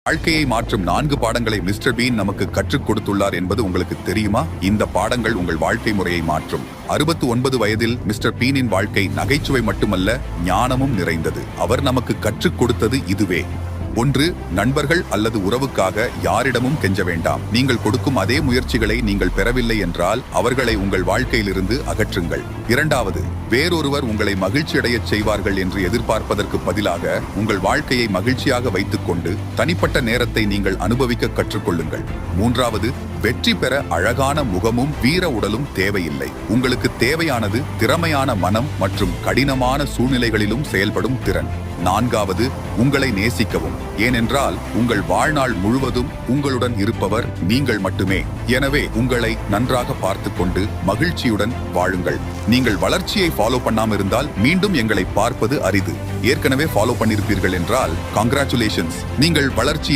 வாழ்க்கையை மாற்றும் 4 பாடங்களை மிஸ்டர் பீன் நமக்கு கற்றுக் கொடுத்துள்ளார் என்பது உங்களுக்கு தெரியுமா? இந்த பாடங்கள் உங்கள் வாழ்க்கை முறையை மாற்றும். 69 வயதில் மிஸ்டர் பீனின் வாழ்க்கை நகைச்சுவை மட்டுமல்ல, ஞானமும் நிறைந்தது. அவர் நமக்கு கற்றுக் கொடுத்தது இதுவே. 1. நண்பர்கள் அல்லது உறவுக்காக யாரிடமும் கெஞ்ச வேண்டாம். நீங்கள் கொடுக்கும் அதே முயற்சிகளை நீங்கள் பெறவில்லை என்றால் அவர்களை உங்கள் வாழ்க்கையிலிருந்து அகற்றுங்கள். 2. வேறொருவர் உங்களை மகிழ்ச்சியடையச் செய்வார்கள் என்று எதிர்பார்ப்பதற்கு பதிலாக உங்கள் வாழ்க்கையை மகிழ்ச்சியாக வைத்துக் கொண்டு தனிப்பட்ட நேரத்தை நீங்கள் அனுபவிக்க கற்றுக்கொள்ளுங்கள். 3. வெற்றி பெற அழகான முகமும் வீர உடலும் தேவையில்லை. உங்களுக்கு தேவையானது திறமையான மனம் மற்றும் கடினமான சூழ்நிலைகளிலும் செயல்படும் திறன். 4. உங்களை நேசிக்கவும். ஏனென்றால் உங்கள் வாழ்நாள் முழுவதும் உங்களுடன் இருப்பவர் நீங்கள் மட்டுமே. எனவே உங்களை நன்றாக பார்த்துக் கொண்டு மகிழ்ச்சியுடன் வாழுங்கள். நீங்கள் வளர்ச்சியை ஃபாலோ பண்ணாம இருந்தால் மீண்டும் எங்களை பார்ப்பது அரிது. ஏற்கனவே ஃபாலோ பண்ணிருப்பீர்கள் என்றால் கங்க்ராச்சுலேஷன்ஸ், நீங்கள் வளர்ச்சி